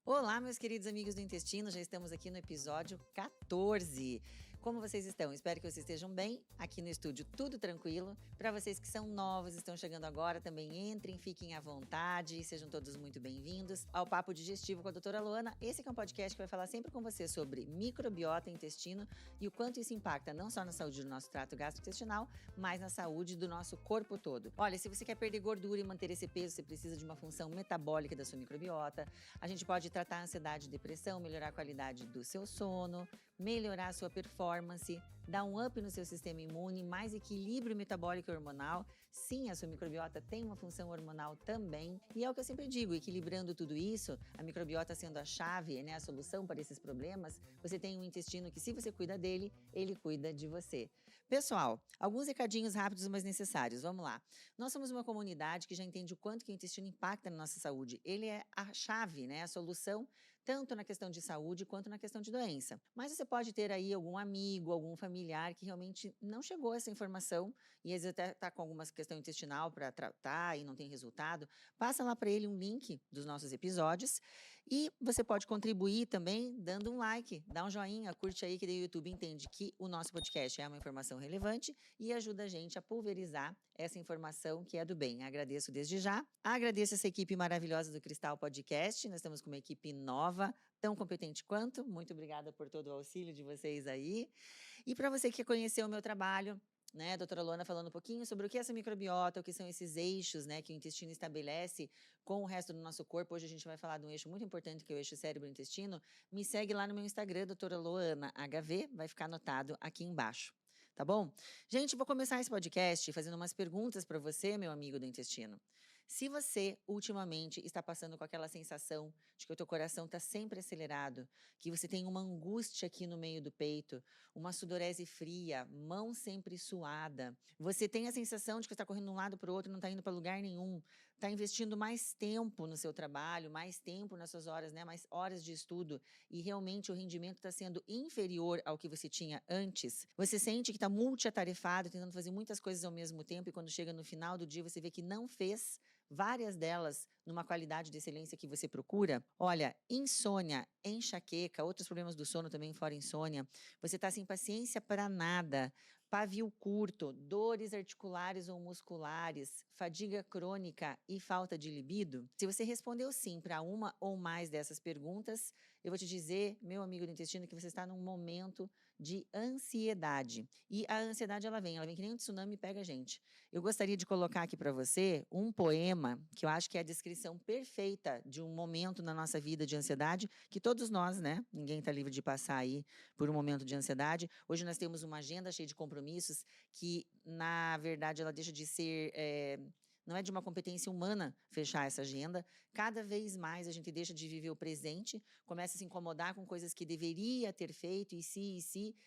Olá, meus queridos amigos do intestino, já estamos aqui no episódio 14. Como vocês estão? Espero que vocês estejam bem. Aqui no estúdio tudo tranquilo. Para vocês que são novos, estão chegando agora, também entrem, fiquem à vontade, sejam todos muito bem-vindos ao Papo Digestivo com a doutora Luana. Esse aqui é um podcast que vai falar sempre com você sobre microbiota, intestino e o quanto isso impacta não só na saúde do nosso trato gastrointestinal, mas na saúde do nosso corpo todo. Olha, se você quer perder gordura e manter esse peso, você precisa de uma função metabólica da sua microbiota. A gente pode tratar a ansiedade e depressão, melhorar a qualidade do seu sono, melhorar a sua performance, dar um up no seu sistema imune, mais equilíbrio metabólico e hormonal. Sim, a sua microbiota tem uma função hormonal também. E é o que eu sempre digo, equilibrando tudo isso, a microbiota sendo a chave, né, a solução para esses problemas, você tem um intestino que, se você cuida dele, ele cuida de você. Pessoal, alguns recadinhos rápidos, mas necessários. Vamos lá. Nós somos uma comunidade que já entende o quanto que o intestino impacta na nossa saúde. Ele é a chave, né, a solução, tanto na questão de saúde quanto na questão de doença. Mas você pode ter aí algum amigo, algum familiar que realmente não chegou a essa informação e às vezes até está com alguma questão intestinal para tratar e não tem resultado. Passa lá para ele um link dos nossos episódios e você pode contribuir também dando um like, dá um joinha, curte aí, que daí o YouTube entende que o nosso podcast é uma informação relevante e ajuda a gente a pulverizar essa informação que é do bem. Agradeço desde já. Agradeço essa equipe maravilhosa do Cristal Podcast. Nós estamos com uma equipe nova, tão competente quanto. Muito obrigada por todo o auxílio de vocês aí. E para você que quer conhecer o meu trabalho, né, a doutora Luana falando um pouquinho sobre o que é essa microbiota, o que são esses eixos, né, que o intestino estabelece com o resto do nosso corpo. Hoje a gente vai falar de um eixo muito importante, que é o eixo cérebro-intestino. Me segue lá no meu Instagram, doutora Luana HV, vai ficar anotado aqui embaixo. Tá bom? Gente, vou começar esse podcast fazendo umas perguntas para você, meu amigo do intestino. Se você, ultimamente, está passando com aquela sensação de que o teu coração está sempre acelerado, que você tem uma angústia aqui no meio do peito, uma sudorese fria, mão sempre suada, você tem a sensação de que está correndo de um lado para o outro e não está indo para lugar nenhum, está investindo mais tempo no seu trabalho, mais tempo nas suas horas, né, mais horas de estudo, e realmente o rendimento está sendo inferior ao que você tinha antes, você sente que está multiatarefado, tentando fazer muitas coisas ao mesmo tempo, e quando chega no final do dia você vê que não fez várias delas numa qualidade de excelência que você procura. Olha, insônia, enxaqueca, outros problemas do sono também fora insônia, você está sem paciência para nada, pavio curto, dores articulares ou musculares, fadiga crônica e falta de libido? Se você respondeu sim para uma ou mais dessas perguntas, eu vou te dizer, meu amigo do intestino, que você está num momento de ansiedade. E a ansiedade, ela vem que nem um tsunami e pega a gente. Eu gostaria de colocar aqui para você um poema que eu acho que é a descrição perfeita de um momento na nossa vida de ansiedade, que todos nós, né? Ninguém está livre de passar aí por um momento de ansiedade. Hoje nós temos uma agenda cheia de compromissos que, na verdade, ela deixa de ser... não é de uma competência humana fechar essa agenda. Cada vez mais a gente deixa de viver o presente, começa a se incomodar com coisas que deveria ter feito,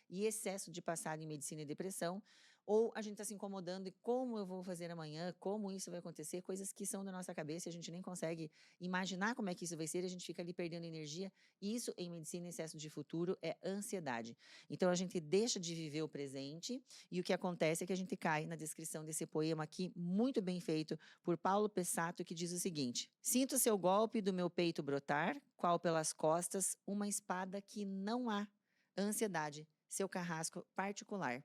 e excesso de passado em medicina e depressão. Ou a gente está se incomodando e como eu vou fazer amanhã, como isso vai acontecer, coisas que são da nossa cabeça e a gente nem consegue imaginar como é que isso vai ser, a gente fica ali perdendo energia. E isso, em medicina, excesso de futuro, é ansiedade. Então a gente deixa de viver o presente e o que acontece é que a gente cai na descrição desse poema aqui, muito bem feito, por Paulo Pessato, que diz o seguinte: sinto o seu golpe do meu peito brotar, qual pelas costas uma espada que não há. Ansiedade, seu carrasco particular.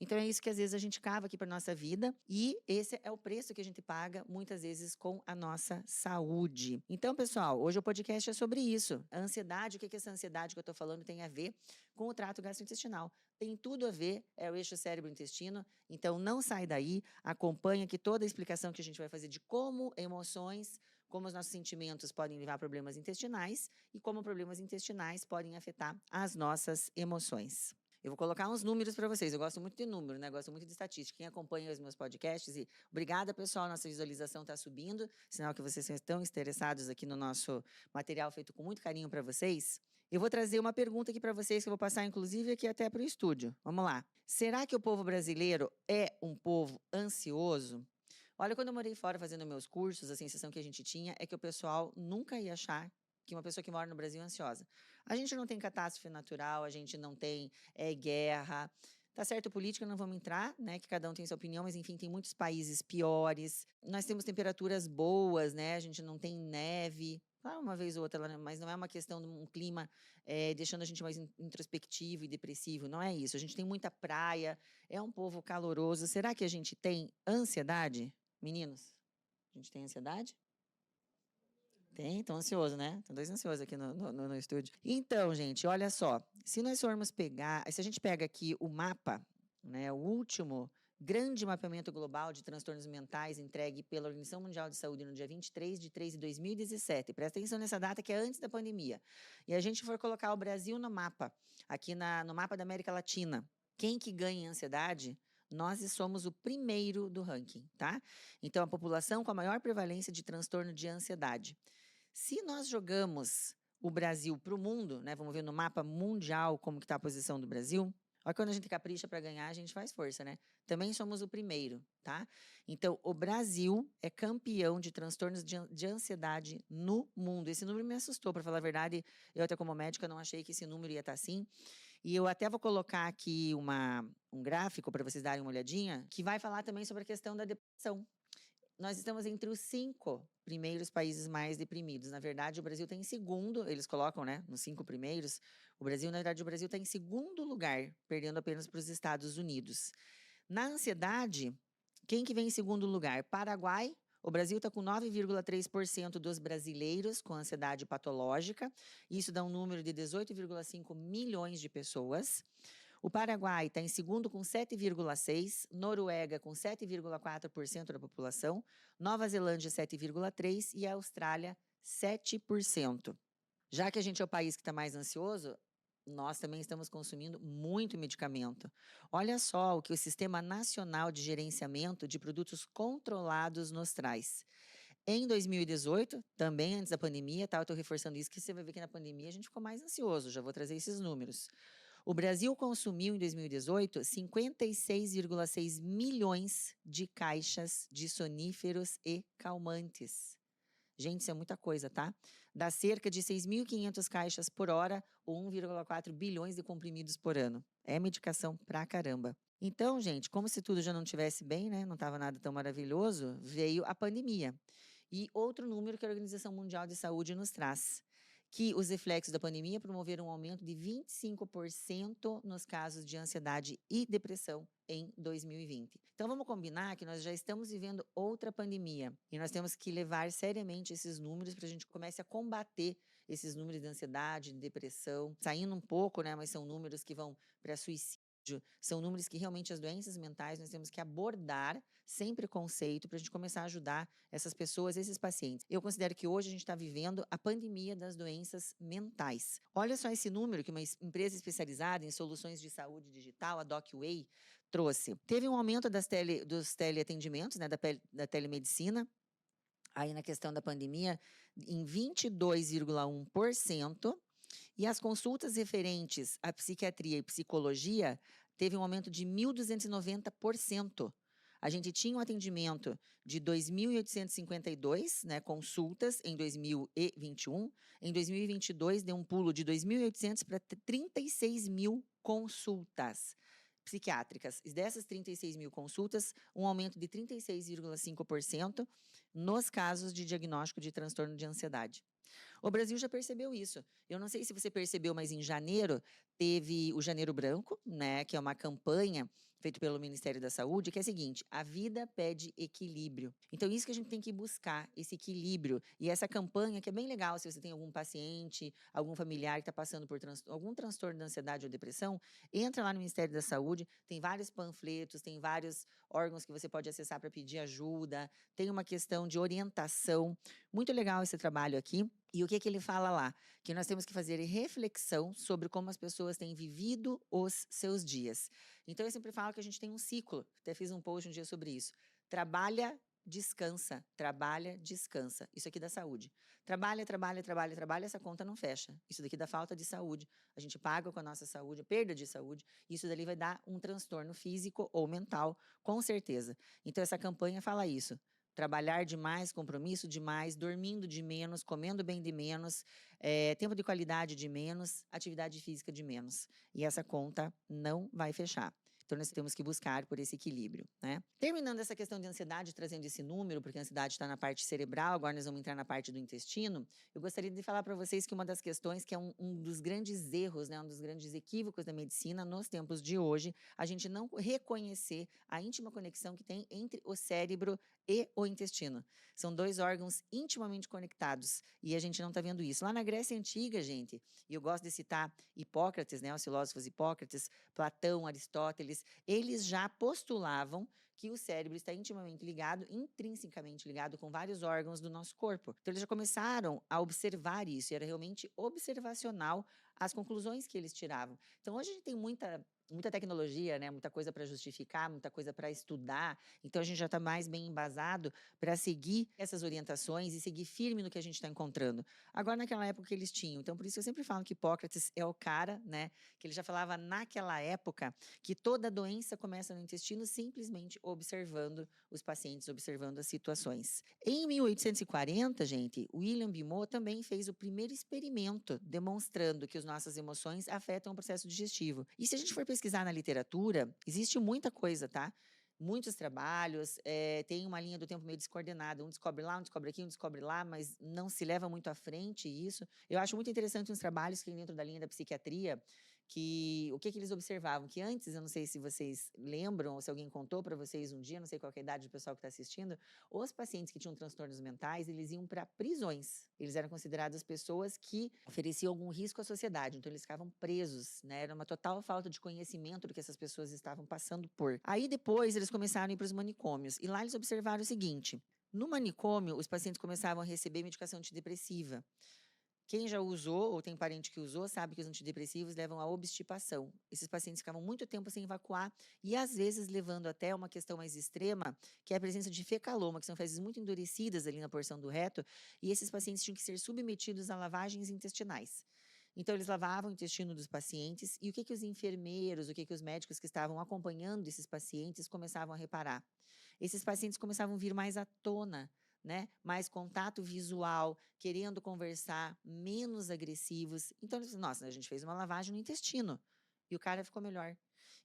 Então é isso que às vezes a gente cava aqui para nossa vida e esse é o preço que a gente paga muitas vezes com a nossa saúde. Então, pessoal, hoje o podcast é sobre isso. A ansiedade, o que essa ansiedade que eu estou falando tem a ver com o trato gastrointestinal? Tem tudo a ver, é o eixo cérebro-intestino, então não sai daí, acompanha aqui toda a explicação que a gente vai fazer de como emoções, como os nossos sentimentos podem levar a problemas intestinais e como problemas intestinais podem afetar as nossas emoções. Eu vou colocar uns números para vocês. Eu gosto muito de número, né? Gosto muito de estatística. Quem acompanha os meus podcasts, e obrigada, pessoal, nossa visualização está subindo, sinal que vocês estão interessados aqui no nosso material feito com muito carinho para vocês. Eu vou trazer uma pergunta aqui para vocês, que eu vou passar, inclusive, aqui até para o estúdio. Vamos lá. Será que o povo brasileiro é um povo ansioso? Olha, quando eu morei fora fazendo meus cursos, a sensação que a gente tinha é que o pessoal nunca ia achar que uma pessoa que mora no Brasil é ansiosa. A gente não tem catástrofe natural, a gente não tem guerra, Tá certo, política, não vamos entrar, né? Que cada um tem sua opinião, mas enfim, tem muitos países piores. Nós temos temperaturas boas, né? A gente não tem neve. Claro, uma vez ou outra, mas não é uma questão de um clima deixando a gente mais introspectivo e depressivo. Não é isso. A gente tem muita praia, é um povo caloroso. Será que a gente tem ansiedade? Meninos, a gente tem ansiedade? Tem, estão ansioso, né? Estão dois ansiosos aqui no estúdio. Então, gente, olha só. Se nós formos pegar, se a gente pega aqui o mapa, né, o último grande mapeamento global de transtornos mentais entregue pela Organização Mundial de Saúde no dia 23 de 3 de 2017. Presta atenção nessa data que é antes da pandemia. E a gente for colocar o Brasil no mapa, aqui no mapa da América Latina. Quem que ganha em ansiedade? Nós somos o primeiro do ranking, tá? Então, a população com a maior prevalência de transtorno de ansiedade. Se nós jogamos o Brasil para o mundo, né, vamos ver no mapa mundial como que está a posição do Brasil. Olha, quando a gente capricha para ganhar, a gente faz força, né? Também somos o primeiro, tá? Então, o Brasil é campeão de transtornos de ansiedade no mundo. Esse número me assustou, para falar a verdade. Eu até como médica não achei que esse número ia estar assim. E eu até vou colocar aqui um gráfico para vocês darem uma olhadinha, que vai falar também sobre a questão da depressão. Nós estamos entre os 5 primeiros países mais deprimidos. Na verdade, o Brasil está em segundo, eles colocam, né, nos 5 primeiros. O Brasil está em segundo lugar, perdendo apenas para os Estados Unidos. Na ansiedade, quem que vem em segundo lugar? Paraguai. O Brasil está com 9,3% dos brasileiros com ansiedade patológica. Isso dá um número de 18,5 milhões de pessoas. O Paraguai está em segundo com 7,6%, Noruega com 7,4% da população, Nova Zelândia 7,3% e a Austrália 7%. Já que a gente é o país que está mais ansioso, nós também estamos consumindo muito medicamento. Olha só o que o Sistema Nacional de Gerenciamento de Produtos Controlados nos traz. Em 2018, também antes da pandemia, tá? Eu estou reforçando isso, que você vai ver que na pandemia a gente ficou mais ansioso, já vou trazer esses números. O Brasil consumiu, em 2018, 56,6 milhões de caixas de soníferos e calmantes. Gente, isso é muita coisa, tá? Dá cerca de 6.500 caixas por hora ou 1,4 bilhões de comprimidos por ano. É medicação pra caramba. Então, gente, como se tudo já não estivesse bem, né? Não estava nada tão maravilhoso, veio a pandemia. E outro número que a Organização Mundial de Saúde nos traz, que os reflexos da pandemia promoveram um aumento de 25% nos casos de ansiedade e depressão em 2020. Então, vamos combinar que nós já estamos vivendo outra pandemia e nós temos que levar seriamente esses números para a gente comece a combater esses números de ansiedade, de depressão, saindo um pouco, né, mas são números que vão para suicídio, são números que realmente as doenças mentais nós temos que abordar sem preconceito para a gente começar a ajudar essas pessoas, esses pacientes. Eu considero que hoje a gente está vivendo a pandemia das doenças mentais. Olha só esse número que uma empresa especializada em soluções de saúde digital, a DocWay, trouxe. Teve um aumento dos teleatendimentos, né, da telemedicina, aí na questão da pandemia, em 22,1%, e as consultas referentes à psiquiatria e psicologia teve um aumento de 1.290%. A gente tinha um atendimento de 2.852, né, consultas em 2021. Em 2022, deu um pulo de 2.800 para 36 mil consultas psiquiátricas. E dessas 36 mil consultas, um aumento de 36,5% nos casos de diagnóstico de transtorno de ansiedade. O Brasil já percebeu isso. Eu não sei se você percebeu, mas em janeiro teve o Janeiro Branco, né, que é uma campanha feita pelo Ministério da Saúde, que é a seguinte: a vida pede equilíbrio. Então, isso que a gente tem que buscar, esse equilíbrio. E essa campanha, que é bem legal, se você tem algum paciente, algum familiar que está passando por algum transtorno de ansiedade ou depressão, entra lá no Ministério da Saúde, tem vários panfletos, tem vários órgãos que você pode acessar para pedir ajuda, tem uma questão de orientação. Muito legal esse trabalho aqui. E o que ele fala lá? Que nós temos que fazer reflexão sobre como as pessoas têm vivido os seus dias. Então, eu sempre falo que a gente tem um ciclo. Até fiz um post um dia sobre isso. Trabalha, descansa. Trabalha, descansa. Isso aqui dá saúde. Trabalha, trabalha, trabalha, trabalha, essa conta não fecha. Isso daqui dá falta de saúde. A gente paga com a nossa saúde, perda de saúde. Isso dali vai dar um transtorno físico ou mental, com certeza. Então, essa campanha fala isso. Trabalhar demais, compromisso demais, dormindo de menos, comendo bem de menos, tempo de qualidade de menos, atividade física de menos. E essa conta não vai fechar. Então, nós temos que buscar por esse equilíbrio, né? Terminando essa questão de ansiedade, trazendo esse número, porque a ansiedade está na parte cerebral, agora nós vamos entrar na parte do intestino. Eu gostaria de falar para vocês que uma das questões, que é um dos grandes erros, né, um dos grandes equívocos da medicina nos tempos de hoje, a gente não reconhecer a íntima conexão que tem entre o cérebro e o intestino. São dois órgãos intimamente conectados e a gente não está vendo isso. Lá na Grécia Antiga, gente, e eu gosto de citar Hipócrates, né, os filósofos Hipócrates, Platão, Aristóteles, eles já postulavam que o cérebro está intimamente ligado, intrinsecamente ligado com vários órgãos do nosso corpo. Então, eles já começaram a observar isso, e era realmente observacional as conclusões que eles tiravam. Então, hoje a gente tem muita tecnologia, né? Muita coisa para justificar, muita coisa para estudar. Então, a gente já está mais bem embasado para seguir essas orientações e seguir firme no que a gente está encontrando. Agora, naquela época que eles tinham. Então, por isso eu sempre falo que Hipócrates é o cara, né? Que ele já falava naquela época que toda doença começa no intestino simplesmente observando os pacientes, observando as situações. Em 1840, gente, William Bimot também fez o primeiro experimento demonstrando que as nossas emoções afetam o processo digestivo. E se a gente for pesquisar na literatura, existe muita coisa, tá? Muitos trabalhos, tem uma linha do tempo meio descoordenada, um descobre lá, um descobre aqui, um descobre lá, mas não se leva muito à frente isso. Eu acho muito interessante uns trabalhos que tem dentro da linha da psiquiatria, que o que eles observavam, que antes, eu não sei se vocês lembram, ou se alguém contou para vocês um dia, não sei qual é a idade do pessoal que está assistindo, os pacientes que tinham transtornos mentais, eles iam para prisões. Eles eram considerados pessoas que ofereciam algum risco à sociedade, então eles ficavam presos, né? Era uma total falta de conhecimento do que essas pessoas estavam passando por. Aí depois eles começaram a ir para os manicômios, e lá eles observaram o seguinte: no manicômio, os pacientes começavam a receber medicação antidepressiva. Quem já usou ou tem parente que usou sabe que os antidepressivos levam à obstipação. Esses pacientes ficavam muito tempo sem evacuar e às vezes levando até uma questão mais extrema, que é a presença de fecaloma, que são fezes muito endurecidas ali na porção do reto, e esses pacientes tinham que ser submetidos a lavagens intestinais. Então eles lavavam o intestino dos pacientes e o que os enfermeiros, o que os médicos que estavam acompanhando esses pacientes começavam a reparar? Esses pacientes começavam a vir mais à tona, né? Mais contato visual, querendo conversar, menos agressivos. Então, eles disseram, nossa, a gente fez uma lavagem no intestino e o cara ficou melhor.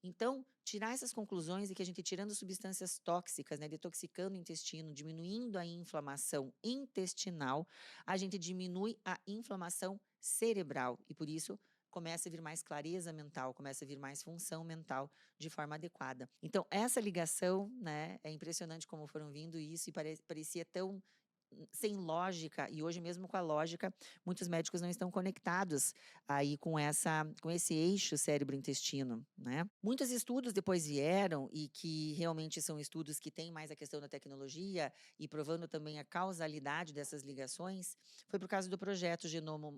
Então, tirar essas conclusões e que a gente tirando substâncias tóxicas, né, detoxicando o intestino, diminuindo a inflamação intestinal, a gente diminui a inflamação cerebral e por isso começa a vir mais clareza mental, começa a vir mais função mental de forma adequada. Então, essa ligação, né, é impressionante como foram vindo isso e parecia tão sem lógica, e hoje mesmo com a lógica, muitos médicos não estão conectados aí com esse eixo cérebro-intestino, né? Muitos estudos depois vieram e que realmente são estudos que têm mais a questão da tecnologia e provando também a causalidade dessas ligações, foi por causa do projeto Genoma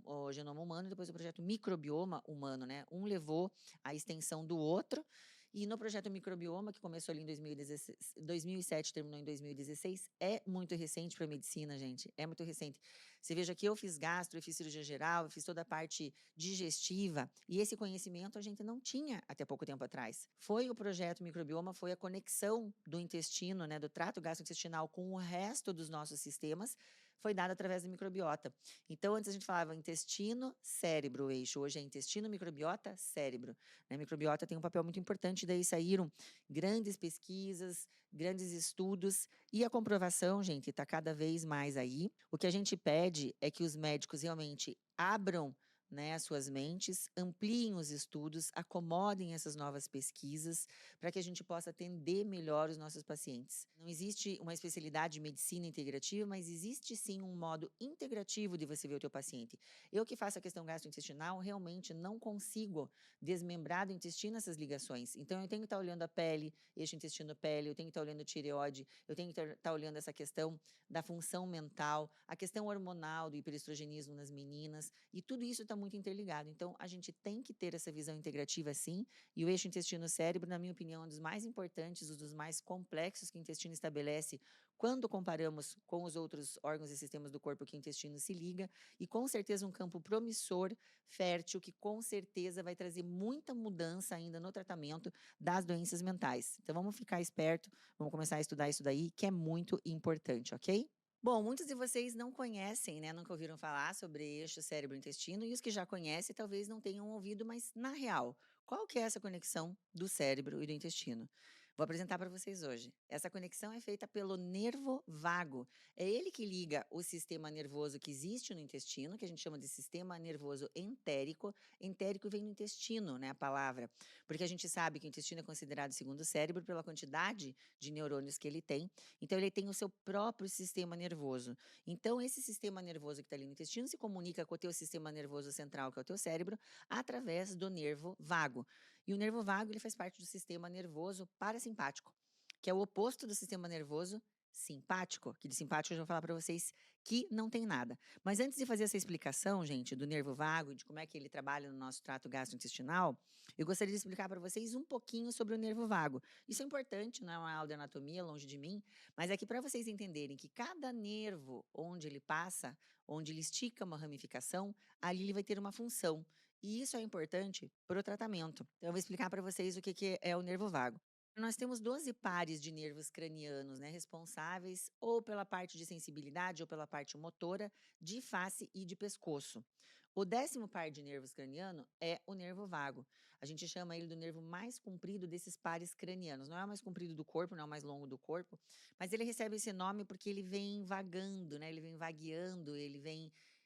Humano e depois do projeto Microbioma Humano, né? Um levou à extensão do outro, e no projeto Microbioma, que começou ali em 2016, 2007, terminou em 2016, é muito recente para a medicina, gente, é muito recente. Você veja que eu fiz gastro, eu fiz cirurgia geral, eu fiz toda a parte digestiva, e esse conhecimento a gente não tinha até pouco tempo atrás. Foi o projeto Microbioma, foi a conexão do intestino, né, do trato gastrointestinal com o resto dos nossos sistemas, foi dada através da microbiota. Então, antes a gente falava intestino, cérebro, o eixo. Hoje é intestino, microbiota, cérebro. A microbiota tem um papel muito importante, daí saíram grandes pesquisas, grandes estudos, e a comprovação, gente, está cada vez mais aí. O que a gente pede é que os médicos realmente abram, né, as suas mentes, ampliem os estudos, acomodem essas novas pesquisas, para que a gente possa atender melhor os nossos pacientes. Não existe uma especialidade de medicina integrativa, mas existe sim um modo integrativo de você ver o teu paciente. Eu que faço a questão gastrointestinal, realmente não consigo desmembrar do intestino essas ligações. Então, eu tenho que estar olhando a pele, eixo intestino-pele, eu tenho que estar olhando tireoide, eu tenho que estar olhando essa questão da função mental, a questão hormonal do hiperestrogenismo nas meninas, e tudo isso está muito interligado. Então, a gente tem que ter essa visão integrativa sim, e o eixo intestino-cérebro, na minha opinião, é um dos mais importantes, um dos mais complexos que o intestino estabelece quando comparamos com os outros órgãos e sistemas do corpo que o intestino se liga, e com certeza um campo promissor, fértil, que com certeza vai trazer muita mudança ainda no tratamento das doenças mentais. Então vamos ficar esperto, vamos começar a estudar isso daí, que é muito importante, ok? Bom, muitos de vocês não conhecem, né? Nunca ouviram falar sobre eixo cérebro-intestino, e os que já conhecem talvez não tenham ouvido, mas na real, Qual que é essa conexão do cérebro e do intestino? Vou apresentar para vocês hoje. Essa conexão é feita pelo nervo vago. É ele que liga o sistema nervoso que existe no intestino, que a gente chama de sistema nervoso entérico. Entérico vem do intestino, né, a palavra, porque a gente sabe que o intestino é considerado o segundo cérebro pela quantidade de neurônios que ele tem. Então, ele tem o seu próprio sistema nervoso. Então, esse sistema nervoso que está ali no intestino se comunica com o teu sistema nervoso central, que é o teu cérebro, através do nervo vago. E o nervo vago ele faz parte do sistema nervoso parasimpático, que é o oposto do sistema nervoso simpático, que de simpático eu já vou falar para vocês que não tem nada. Mas antes de fazer essa explicação, gente, do nervo vago e de como é que ele trabalha no nosso trato gastrointestinal, eu gostaria de explicar para vocês um pouquinho sobre o nervo vago. Isso é importante, não é uma aula de anatomia, longe de mim, mas é que para vocês entenderem que cada nervo, onde ele passa, onde ele estica uma ramificação, ali ele vai ter uma função. E isso é importante para o tratamento. Então, eu vou explicar para vocês o que é o nervo vago. Nós temos 12 pares de nervos cranianos, né, responsáveis ou pela parte de sensibilidade ou pela parte motora, de face e de pescoço. O 10º par de nervos craniano é o nervo vago. A gente chama ele do nervo mais comprido desses pares cranianos. Não é o mais comprido do corpo, não é o mais longo do corpo, mas ele recebe esse nome porque ele vem vagando, né? Ele vem vagueando,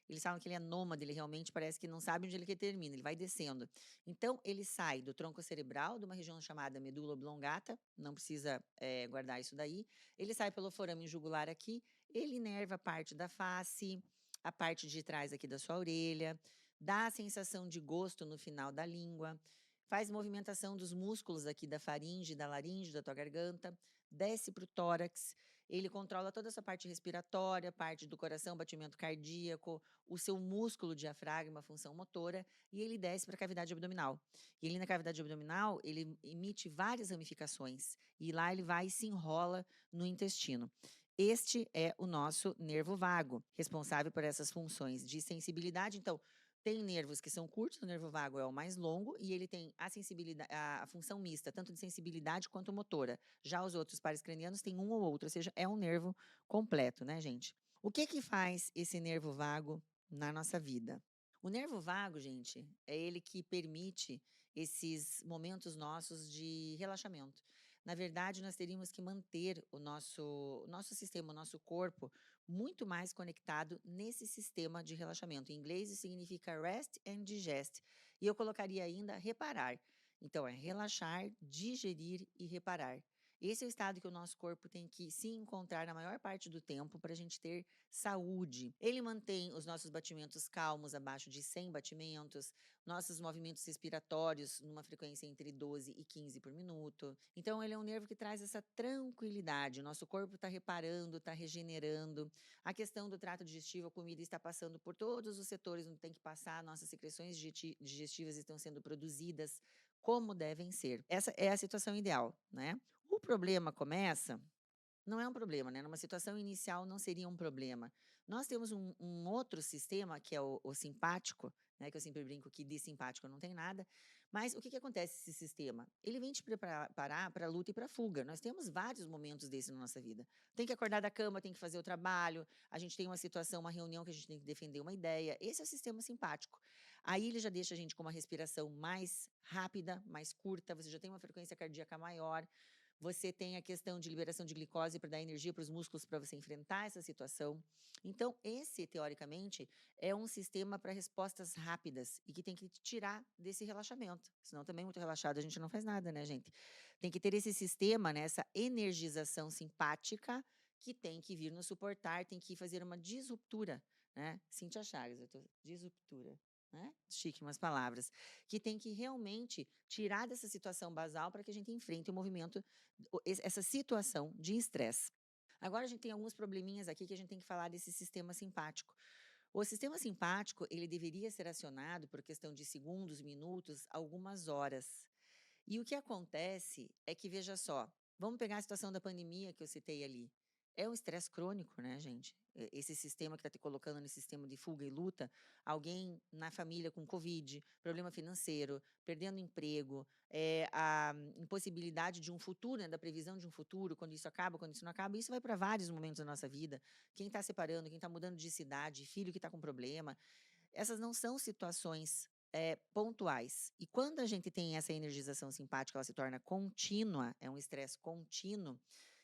eles falam que ele é nômade, ele realmente parece que não sabe onde ele que termina, ele vai descendo. Então, ele sai do tronco cerebral, de uma região chamada medula oblongata, não precisa guardar isso daí. Ele sai pelo forame jugular aqui, ele inerva a parte da face, a parte de trás aqui da sua orelha, dá a sensação de gosto no final da língua, faz movimentação dos músculos aqui da faringe, da laringe, da tua garganta, desce para o tórax, ele controla toda essa parte respiratória, parte do coração, batimento cardíaco, o seu músculo diafragma, função motora, e ele desce para a cavidade abdominal. E ele na cavidade abdominal, ele emite várias ramificações, e lá ele vai e se enrola no intestino. Este é o nosso nervo vago, responsável por essas funções de sensibilidade. Então, tem nervos que são curtos, o nervo vago é o mais longo e ele tem a sensibilidade, a função mista, tanto de sensibilidade quanto motora. Já os outros pares cranianos têm um ou outro, ou seja, é um nervo completo, né, gente? O que que faz esse nervo vago na nossa vida? O nervo vago, gente, é ele que permite esses momentos nossos de relaxamento. Na verdade, nós teríamos que manter o nosso sistema, o nosso corpo, muito mais conectado nesse sistema de relaxamento. Em inglês, isso significa rest and digest. E eu colocaria ainda reparar. Então, é relaxar, digerir e reparar. Esse é o estado que o nosso corpo tem que se encontrar na maior parte do tempo para a gente ter saúde. Ele mantém os nossos batimentos calmos, abaixo de 100 batimentos, nossos movimentos respiratórios numa frequência entre 12 e 15 por minuto. Então, ele é um nervo que traz essa tranquilidade. O nosso corpo está reparando, está regenerando. A questão do trato digestivo, a comida está passando por todos os setores onde tem que passar, nossas secreções digestivas estão sendo produzidas como devem ser. Essa é a situação ideal, né? O problema começa não é um problema, né, numa situação inicial não seria um problema. Nós temos um outro sistema que é o simpático, né, que eu sempre brinco que de simpático não tem nada, mas o que que acontece esse sistema? Ele vem te preparar para a luta e para a fuga. Nós temos vários momentos desses na nossa vida. Tem que acordar da cama, tem que fazer o trabalho, a gente tem uma situação, uma reunião que a gente tem que defender uma ideia. Esse é o sistema simpático. Aí ele já deixa a gente com uma respiração mais rápida, mais curta, você já tem uma frequência cardíaca maior, você tem a questão de liberação de glicose para dar energia para os músculos para você enfrentar essa situação. Então, esse, teoricamente, é um sistema para respostas rápidas e que tem que te tirar desse relaxamento. Senão, também muito relaxado, a gente não faz nada, né, gente? Tem que ter esse sistema, né, essa energização simpática que tem que vir nos suportar, tem que fazer uma disruptura, né? Cíntia Chagas, eu tô disruptura. Né? Chique umas palavras, que tem que realmente tirar dessa situação basal para que a gente enfrente o movimento, essa situação de estresse. Agora a gente tem alguns probleminhas aqui que a gente tem que falar desse sistema simpático. O sistema simpático, ele deveria ser acionado por questão de segundos, minutos, algumas horas. E o que acontece é que, veja só, vamos pegar a situação da pandemia que eu citei ali. É um estresse crônico, né, gente? Esse sistema que está te colocando nesse sistema de fuga e luta, alguém na família com Covid, problema financeiro, perdendo emprego, a impossibilidade de um futuro, né, da previsão de um futuro, quando isso acaba, quando isso não acaba, isso vai para vários momentos da nossa vida. Quem está separando, quem está mudando de cidade, filho que está com problema, essas não são situações pontuais. E quando a gente tem essa energização simpática, ela se torna contínua, é um estresse contínuo,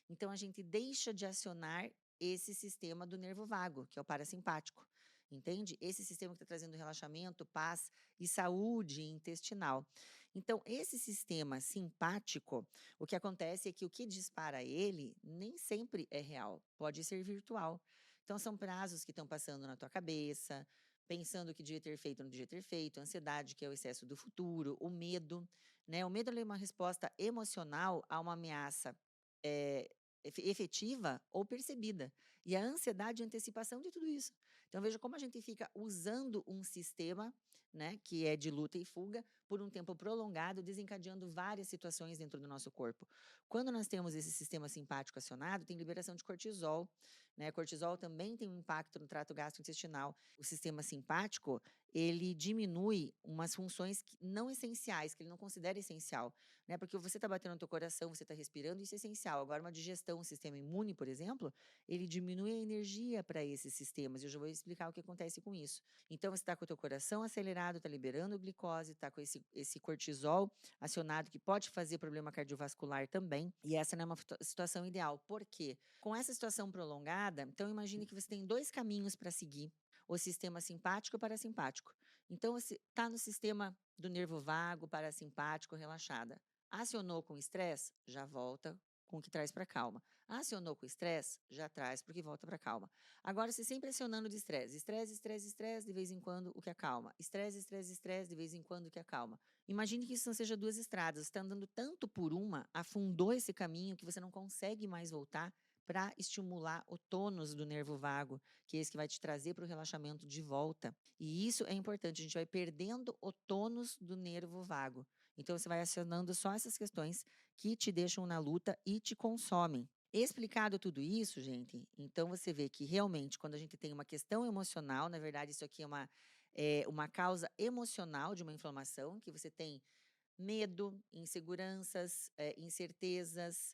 então a gente deixa de acionar esse sistema do nervo vago, que é o parasimpático. Entende? Esse sistema que está trazendo relaxamento, paz e saúde intestinal. Então, esse sistema simpático, o que acontece é que o que dispara ele nem sempre é real, pode ser virtual. Então, são prazos que estão passando na tua cabeça, pensando o que devia ter feito, não devia ter feito, ansiedade, que é o excesso do futuro, o medo, né? O medo ele é uma resposta emocional a uma ameaça efetiva ou percebida. E a ansiedade é a antecipação de tudo isso. Então, veja como a gente fica usando um sistema, né, que é de luta e fuga, por um tempo prolongado, desencadeando várias situações dentro do nosso corpo. Quando nós temos esse sistema simpático acionado, tem liberação de cortisol, né? Cortisol também tem um impacto no trato gastrointestinal. O sistema simpático, ele diminui umas funções não essenciais, que ele não considera essencial, né? Porque você está batendo no teu coração, você está respirando, isso é essencial. Agora, uma digestão, um sistema imune, por exemplo, ele diminui a energia para esses sistemas. Eu já vou explicar o que acontece com isso. Então, você está com o teu coração acelerado, está liberando glicose, está com esse cortisol acionado, que pode fazer problema cardiovascular também. E essa não é uma situação ideal. Por quê? Com essa situação prolongada, então imagine que você tem dois caminhos para seguir: o sistema simpático e o parasimpático. Então, você está no sistema do nervo vago, parasimpático, relaxada. Acionou com estresse, já volta com o que traz para calma. Acionou com estresse, já traz porque volta para calma. Agora, se sempre acionando de estresse, estresse, estresse, estresse, de vez em quando o que acalma. Estresse, estresse, estresse, de vez em quando o que acalma. Imagine que isso não seja duas estradas. Você está andando tanto por uma, afundou esse caminho que você não consegue mais voltar para estimular o tônus do nervo vago, que é esse que vai te trazer para o relaxamento de volta. E isso é importante, a gente vai perdendo o tônus do nervo vago. Então, você vai acionando só essas questões que te deixam na luta e te consomem. Explicado tudo isso, gente, então você vê que realmente, quando a gente tem uma questão emocional, na verdade, isso aqui é uma causa emocional de uma inflamação, que você tem medo, inseguranças, incertezas,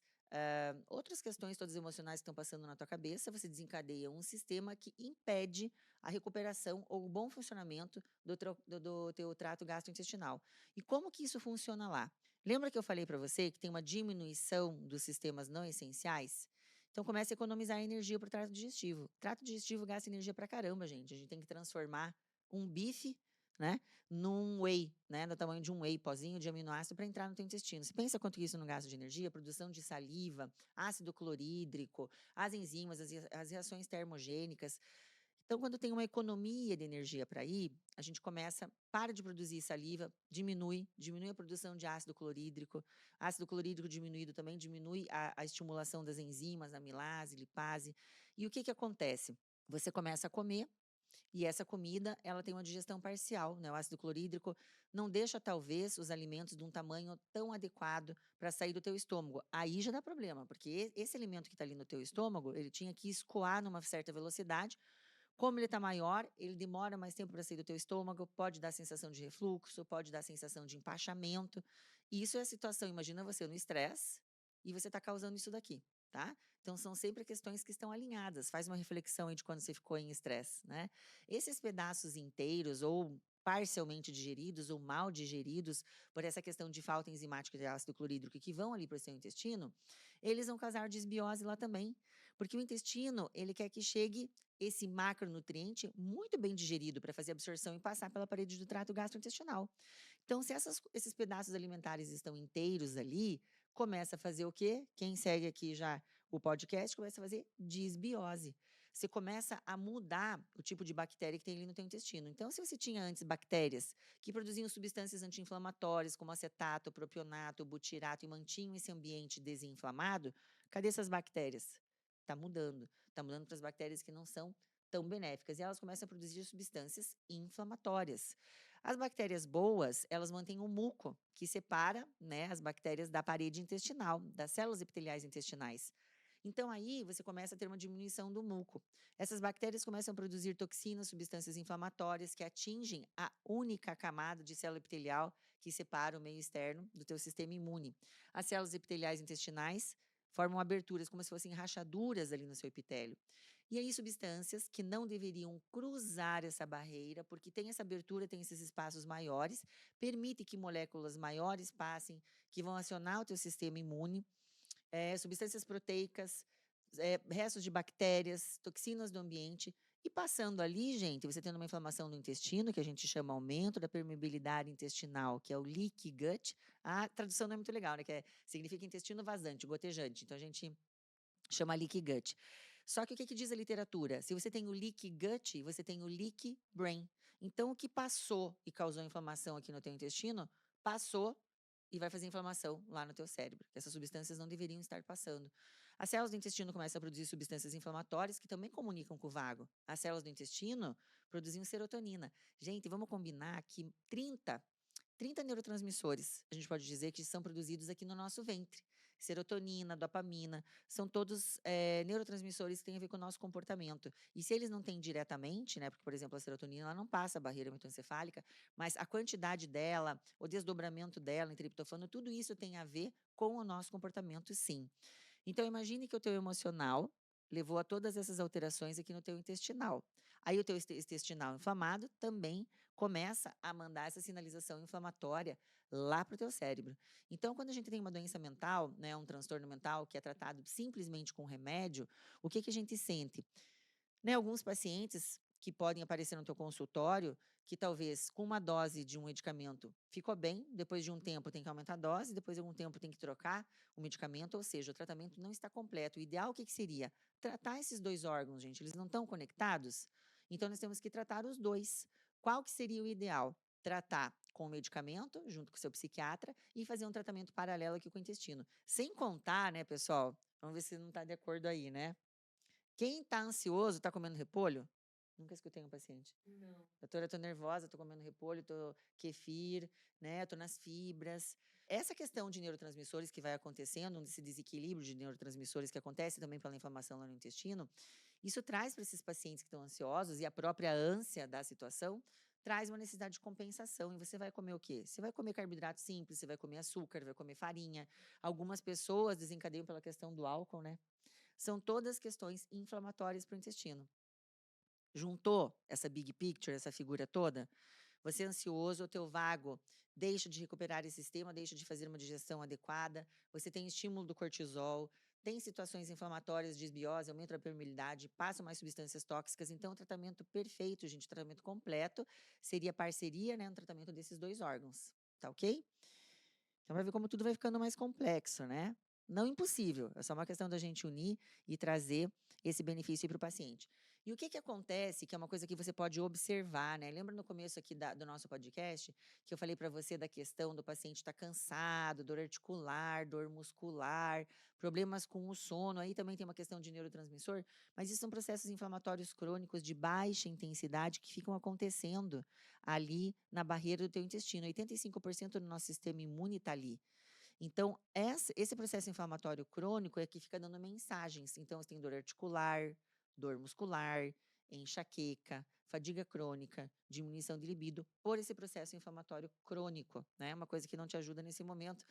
outras questões todas emocionais que estão passando na tua cabeça, você desencadeia um sistema que impede a recuperação ou o bom funcionamento do teu trato gastrointestinal. E como que isso funciona lá? Lembra que eu falei para você que tem uma diminuição dos sistemas não essenciais? Então começa a economizar energia para o trato digestivo. O trato digestivo gasta energia para caramba, gente. A gente tem que transformar um bife, né, num whey, né, do tamanho de um whey, pozinho de aminoácido, para entrar no teu intestino. Você pensa quanto isso não gasta de energia? Produção de saliva, ácido clorídrico, as enzimas, as reações termogênicas. Então, quando tem uma economia de energia para ir, a gente para de produzir saliva, diminui a produção de ácido clorídrico. Ácido clorídrico diminuído também diminui a estimulação das enzimas, amilase, lipase. E o que que acontece? Você começa a comer, e essa comida, ela tem uma digestão parcial, né? O ácido clorídrico não deixa, talvez, os alimentos de um tamanho tão adequado para sair do teu estômago. Aí já dá problema, porque esse alimento que está ali no teu estômago, ele tinha que escoar numa certa velocidade. Como ele está maior, ele demora mais tempo para sair do teu estômago, pode dar sensação de refluxo, pode dar sensação de empachamento. E isso é a situação, imagina você no estresse e você está causando isso daqui, tá? Então, são sempre questões que estão alinhadas. Faz uma reflexão aí de quando você ficou em estresse, né? Esses pedaços inteiros ou parcialmente digeridos ou mal digeridos por essa questão de falta enzimática de ácido clorídrico que vão ali para o seu intestino, eles vão causar desbiose lá também. Porque o intestino, ele quer que chegue esse macronutriente muito bem digerido para fazer absorção e passar pela parede do trato gastrointestinal. Então, se esses pedaços alimentares estão inteiros ali, começa a fazer o quê? Quem segue aqui já o podcast começa a fazer disbiose. Você começa a mudar o tipo de bactéria que tem ali no teu intestino. Então, se você tinha antes bactérias que produziam substâncias anti-inflamatórias, como acetato, propionato, butirato, e mantinham esse ambiente desinflamado, cadê essas bactérias? Está mudando. Está mudando para as bactérias que não são tão benéficas. E elas começam a produzir substâncias inflamatórias. As bactérias boas, elas mantêm um muco que separa, né, as bactérias da parede intestinal, das células epiteliais intestinais. Então, aí você começa a ter uma diminuição do muco. Essas bactérias começam a produzir toxinas, substâncias inflamatórias que atingem a única camada de célula epitelial que separa o meio externo do teu sistema imune. As células epiteliais intestinais formam aberturas, como se fossem rachaduras ali no seu epitélio. E aí substâncias que não deveriam cruzar essa barreira, porque tem essa abertura, tem esses espaços maiores, permite que moléculas maiores passem, que vão acionar o teu sistema imune, substâncias proteicas, restos de bactérias, toxinas do ambiente. E passando ali, gente, você tendo uma inflamação no intestino, que a gente chama aumento da permeabilidade intestinal, que é o leaky gut. A tradução não é muito legal, né? Significa intestino vazante, gotejante. Então a gente chama leaky gut. Só que o que diz a literatura? Se você tem o leaky gut, você tem o leaky brain. Então, o que passou e causou inflamação aqui no teu intestino, passou e vai fazer inflamação lá no teu cérebro. Que essas substâncias não deveriam estar passando. As células do intestino começam a produzir substâncias inflamatórias que também comunicam com o vago. As células do intestino produziam serotonina. Gente, vamos combinar que 30 neurotransmissores, a gente pode dizer que são produzidos aqui no nosso ventre. Serotonina, dopamina, são todos neurotransmissores que têm a ver com o nosso comportamento. E se eles não têm diretamente, né, porque, por exemplo, a serotonina ela não passa a barreira hematoencefálica, mas a quantidade dela, o desdobramento dela em triptofano, tudo isso tem a ver com o nosso comportamento, sim. Então, imagine que o teu emocional levou a todas essas alterações aqui no teu intestinal. Aí o teu intestinal inflamado também começa a mandar essa sinalização inflamatória lá para o teu cérebro. Então, quando a gente tem uma doença mental, né, um transtorno mental que é tratado simplesmente com remédio, o que a gente sente? Né, alguns pacientes que podem aparecer no teu consultório, que talvez com uma dose de um medicamento ficou bem, depois de um tempo tem que aumentar a dose, depois de algum tempo tem que trocar o medicamento, ou seja, o tratamento não está completo. O ideal, o que seria? Tratar esses dois órgãos, gente, eles não estão conectados? Então, nós temos que tratar os dois. Qual que seria o ideal? Tratar com o medicamento, junto com o seu psiquiatra, e fazer um tratamento paralelo aqui com o intestino. Sem contar, né, pessoal? Vamos ver se não está de acordo aí, né? Quem está ansioso está comendo repolho? Nunca escutei um paciente. Não. Doutora, eu tô nervosa, tô comendo repolho, tô kefir, né? Tô nas fibras. Essa questão de neurotransmissores que vai acontecendo, esse desequilíbrio de neurotransmissores que acontece também pela inflamação lá no intestino, isso traz para esses pacientes que estão ansiosos e a própria ânsia da situação traz uma necessidade de compensação. E você vai comer o quê? Você vai comer carboidrato simples, você vai comer açúcar, vai comer farinha. Algumas pessoas desencadeiam pela questão do álcool, né? São todas questões inflamatórias para o intestino. Juntou essa big picture, essa figura toda, você é ansioso, o teu vago deixa de recuperar esse sistema, deixa de fazer uma digestão adequada, você tem estímulo do cortisol, tem situações inflamatórias, desbiose, aumenta a permeabilidade, passam mais substâncias tóxicas, então o tratamento perfeito, gente, o tratamento completo seria parceria, né, no tratamento desses dois órgãos, tá ok? Então vai ver como tudo vai ficando mais complexo, né? Não impossível, é só uma questão da gente unir e trazer esse benefício para o paciente. E o que acontece, que é uma coisa que você pode observar, né? Lembra no começo aqui do nosso podcast, que eu falei para você da questão do paciente estar cansado, dor articular, dor muscular, problemas com o sono, aí também tem uma questão de neurotransmissor, mas isso são processos inflamatórios crônicos de baixa intensidade que ficam acontecendo ali na barreira do teu intestino. 85% do nosso sistema imune está ali. Então, esse processo inflamatório crônico é que fica dando mensagens. Então, você tem dor articular, dor muscular, enxaqueca, fadiga crônica, diminuição de libido, por esse processo inflamatório crônico, né? Uma coisa que não te ajuda nesse momento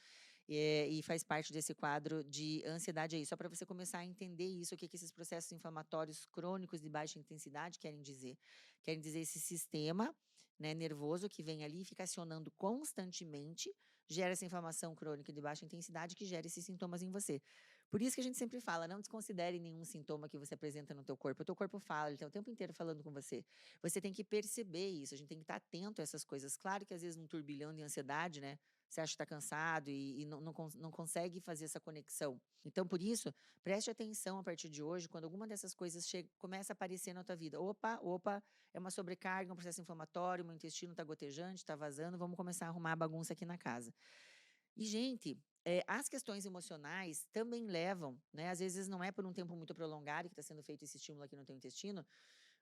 e faz parte desse quadro de ansiedade aí. Só para você começar a entender isso, o que esses processos inflamatórios crônicos de baixa intensidade querem dizer. Querem dizer esse sistema, né, nervoso que vem ali e fica acionando constantemente, gera essa inflamação crônica de baixa intensidade que gera esses sintomas em você. Por isso que a gente sempre fala, não desconsidere nenhum sintoma que você apresenta no teu corpo. O teu corpo fala, ele está o tempo inteiro falando com você. Você tem que perceber isso, a gente tem que estar atento a essas coisas. Claro que às vezes num turbilhão de ansiedade, né? Você acha que está cansado e não consegue fazer essa conexão. Então, por isso, preste atenção a partir de hoje, quando alguma dessas coisas começa a aparecer na tua vida. Opa, é uma sobrecarga, um processo inflamatório, meu intestino está gotejante, está vazando, vamos começar a arrumar a bagunça aqui na casa. E, gente, as questões emocionais também levam, né? Às vezes não é por um tempo muito prolongado que está sendo feito esse estímulo aqui no teu intestino,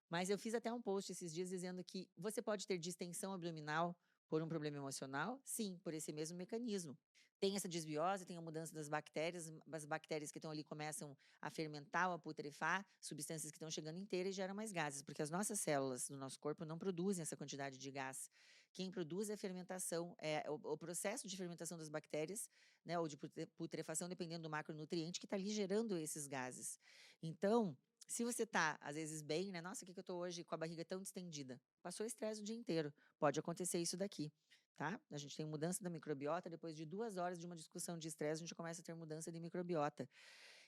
mas eu fiz até um post esses dias dizendo que você pode ter distensão abdominal por um problema emocional? Sim, por esse mesmo mecanismo. Tem essa desbiose, tem a mudança das bactérias, as bactérias que estão ali começam a fermentar ou a putrefar, substâncias que estão chegando inteiras e geram mais gases, porque as nossas células do nosso corpo não produzem essa quantidade de gás. Quem produz é a fermentação, é o processo de fermentação das bactérias, né, ou de putrefação, dependendo do macronutriente, que está ali gerando esses gases. Então, Se você tá, às vezes, bem, né? Nossa, o que que eu tô hoje com a barriga tão distendida? Passou estresse o dia inteiro. Pode acontecer isso daqui, tá? A gente tem mudança da microbiota, depois de 2 horas de uma discussão de estresse, a gente começa a ter mudança de microbiota.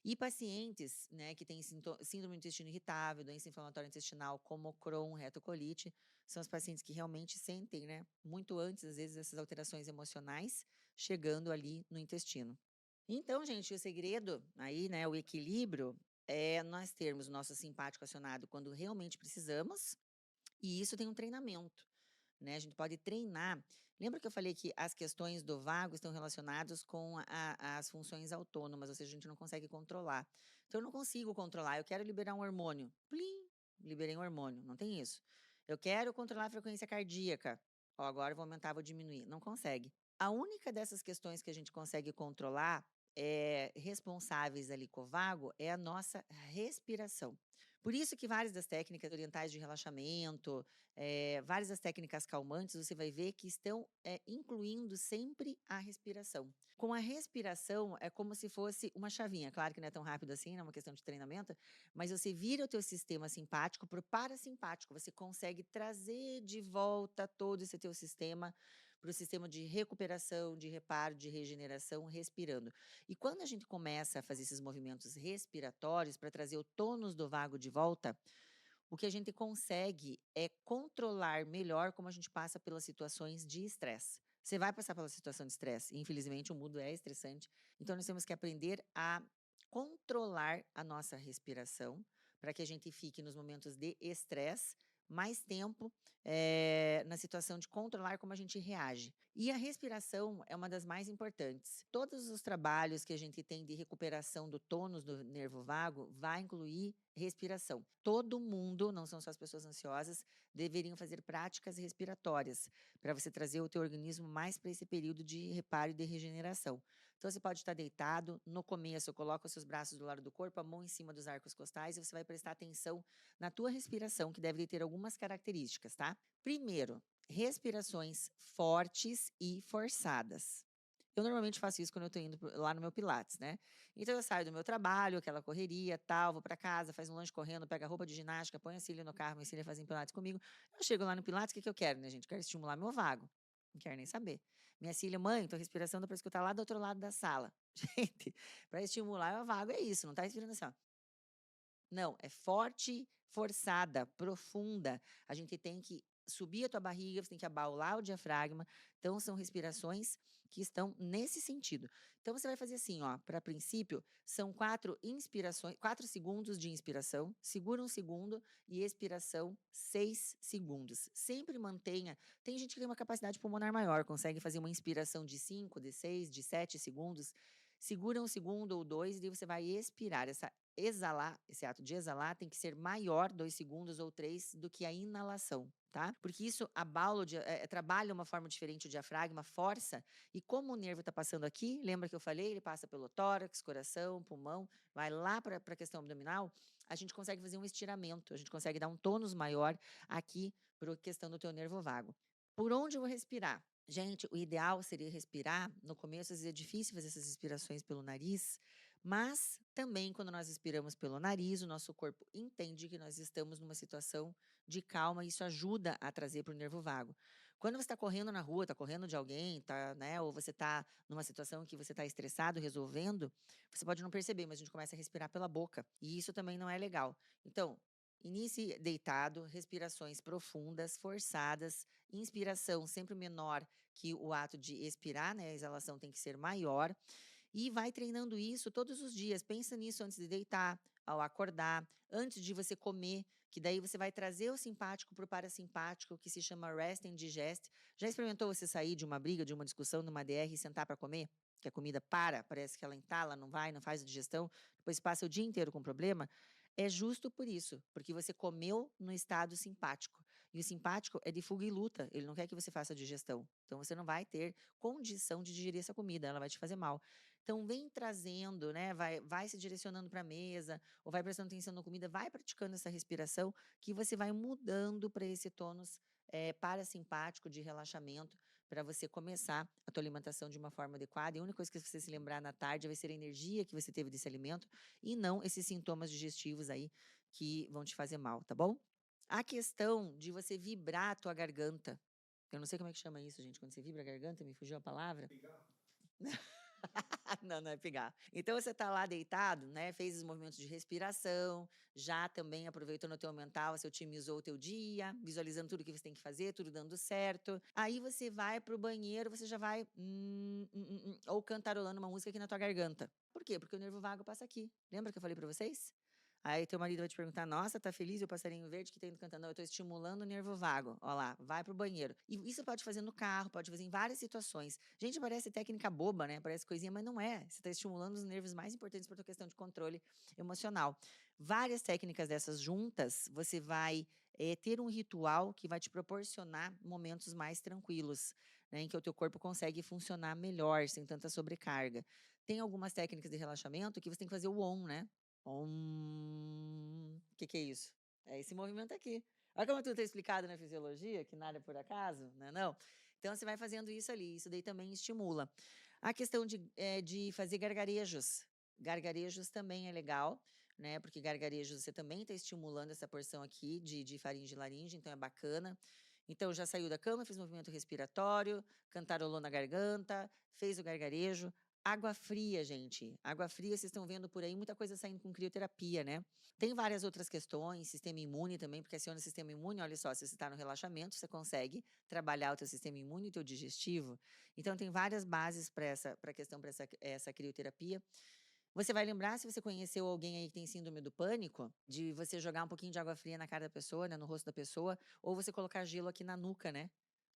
E pacientes, né, que têm síndrome do intestino irritável, doença inflamatória intestinal, como Crohn, retocolite, são os pacientes que realmente sentem, né, muito antes, às vezes, essas alterações emocionais chegando ali no intestino. Então, gente, o segredo aí, né, o equilíbrio é nós termos o nosso simpático acionado quando realmente precisamos, e isso tem um treinamento, né? A gente pode treinar. Lembra que eu falei que as questões do vago estão relacionadas com as funções autônomas, ou seja, a gente não consegue controlar. Então, eu não consigo controlar. Eu quero liberar um hormônio. Plim, liberei um hormônio. Não tem isso. Eu quero controlar a frequência cardíaca. Ó, agora eu vou aumentar, vou diminuir. Não consegue. A única dessas questões que a gente consegue controlar, responsáveis ali com o vago, é a nossa respiração. Por isso que várias das técnicas orientais de relaxamento, várias das técnicas calmantes, você vai ver que estão incluindo sempre a respiração. Com a respiração, é como se fosse uma chavinha. Claro que não é tão rápido assim, não é uma questão de treinamento, mas você vira o teu sistema simpático para o parasimpático. Você consegue trazer de volta todo esse teu sistema para o sistema de recuperação, de reparo, de regeneração, respirando. E quando a gente começa a fazer esses movimentos respiratórios para trazer o tônus do vago de volta, o que a gente consegue é controlar melhor como a gente passa pelas situações de estresse. Você vai passar pela situação de estresse. Infelizmente, o mundo é estressante. Então, nós temos que aprender a controlar a nossa respiração para que a gente fique nos momentos de estresse mais tempo na situação de controlar como a gente reage. E a respiração é uma das mais importantes. Todos os trabalhos que a gente tem de recuperação do tônus do nervo vago vai incluir respiração. Todo mundo, não são só as pessoas ansiosas, deveriam fazer práticas respiratórias para você trazer o teu organismo mais para esse período de reparo e de regeneração. Então você pode estar deitado, no começo coloca os seus braços do lado do corpo, a mão em cima dos arcos costais e você vai prestar atenção na tua respiração, que deve ter algumas características, tá? Primeiro, respirações fortes e forçadas. Eu normalmente faço isso quando eu tô indo lá no meu pilates, né? Então eu saio do meu trabalho, aquela correria, tal, vou para casa, faz um lanche correndo, pega a roupa de ginástica, põe a Cília no carro, minha Cília faz pilates comigo. Eu chego lá no pilates, o que que eu quero, né, gente? Quero estimular meu vago. Não quero nem saber. Minha Cília, mãe, tua respiração dá pra escutar lá do outro lado da sala. Gente, para estimular o vago é isso, não tá respirando assim, ó. Não, é forte, forçada, profunda. A gente tem que subir a tua barriga, você tem que abaular o diafragma. Então, são respirações que estão nesse sentido. Então, você vai fazer assim, ó, para princípio, são 4 inspirações, 4 segundos de inspiração, segura 1 segundo e expiração 6 segundos. Sempre mantenha. Tem gente que tem uma capacidade pulmonar maior, consegue fazer uma inspiração de 5, de 6, de 7 segundos. Segura 1 segundo ou 2 e daí você vai expirar. Exalar, esse ato de exalar tem que ser maior, 2 segundos ou 3, do que a inalação, tá? Porque isso abala, trabalha uma forma diferente o diafragma, força, e como o nervo está passando aqui, lembra que eu falei? Ele passa pelo tórax, coração, pulmão, vai lá para a questão abdominal, a gente consegue fazer um estiramento, a gente consegue dar um tônus maior aqui para a questão do teu nervo vago. Por onde eu vou respirar? Gente, o ideal seria respirar. No começo, às vezes é difícil fazer essas respirações pelo nariz, mas também quando nós expiramos pelo nariz, o nosso corpo entende que nós estamos numa situação de calma e isso ajuda a trazer para o nervo vago. Quando você está correndo na rua, está correndo de alguém, tá, né, ou você está numa situação que você está estressado, resolvendo, você pode não perceber, mas a gente começa a respirar pela boca e isso também não é legal. Então, inicie deitado, respirações profundas, forçadas, inspiração sempre menor que o ato de expirar, né? A exalação tem que ser maior. E vai treinando isso todos os dias. Pensa nisso antes de deitar, ao acordar, antes de você comer, que daí você vai trazer o simpático para o parasimpático, que se chama rest and digest. Já experimentou você sair de uma briga, de uma discussão, numa DR e sentar para comer? Que a comida para, parece que ela entala, não vai, não faz a digestão, depois passa o dia inteiro com problema. É justo por isso, porque você comeu no estado simpático. E o simpático é de fuga e luta, ele não quer que você faça a digestão. Então você não vai ter condição de digerir essa comida, ela vai te fazer mal. Então vem trazendo, né, vai se direcionando para a mesa, ou vai prestando atenção na comida, vai praticando essa respiração, que você vai mudando para esse tônus, parasimpático de relaxamento, para você começar a tua alimentação de uma forma adequada, e a única coisa que você se lembrar na tarde vai ser a energia que você teve desse alimento, e não esses sintomas digestivos aí, que vão te fazer mal, tá bom? A questão de você vibrar a tua garganta, eu não sei como é que chama isso, gente, quando você vibra a garganta, me fugiu a palavra. Não, não é pigarro. Então você tá lá deitado, né, fez os movimentos de respiração, já também aproveitou no teu mental, você otimizou o teu dia, visualizando tudo que você tem que fazer, tudo dando certo. Aí você vai pro banheiro, você já vai, ou cantarolando uma música aqui na tua garganta. Por quê? Porque o nervo vago passa aqui. Lembra que eu falei pra vocês? Aí teu marido vai te perguntar: "Nossa, tá feliz e o passarinho verde que tá indo cantando?". Não, eu tô estimulando o nervo vago. Ó lá, vai pro banheiro. E isso pode fazer no carro, pode fazer em várias situações. Gente, parece técnica boba, né? Parece coisinha, mas não é. Você tá estimulando os nervos mais importantes para tua questão de controle emocional. Várias técnicas dessas juntas, você vai ter um ritual que vai te proporcionar momentos mais tranquilos, né, em que o teu corpo consegue funcionar melhor, sem tanta sobrecarga. Tem algumas técnicas de relaxamento que você tem que fazer o OM, né? Que é isso? É esse movimento aqui. Olha como tudo está explicado na fisiologia, que nada é por acaso, né, não? Então você vai fazendo isso ali, isso daí também estimula. A questão de fazer gargarejos. Gargarejos também é legal, né? Porque gargarejos você também está estimulando essa porção aqui de faringe e laringe, então é bacana. Então já saiu da cama, fez movimento respiratório, cantarolou na garganta, fez o gargarejo. Água fria, gente. Água fria, vocês estão vendo por aí muita coisa saindo com crioterapia, né? Tem várias outras questões, sistema imune também, porque aciona o sistema imune, olha só, se você está no relaxamento, você consegue trabalhar o teu sistema imune e o teu digestivo. Então tem várias bases para a questão, para essa crioterapia. Você vai lembrar, se você conheceu alguém aí que tem síndrome do pânico, de você jogar um pouquinho de água fria na cara da pessoa, né, no rosto da pessoa, ou você colocar gelo aqui na nuca, né?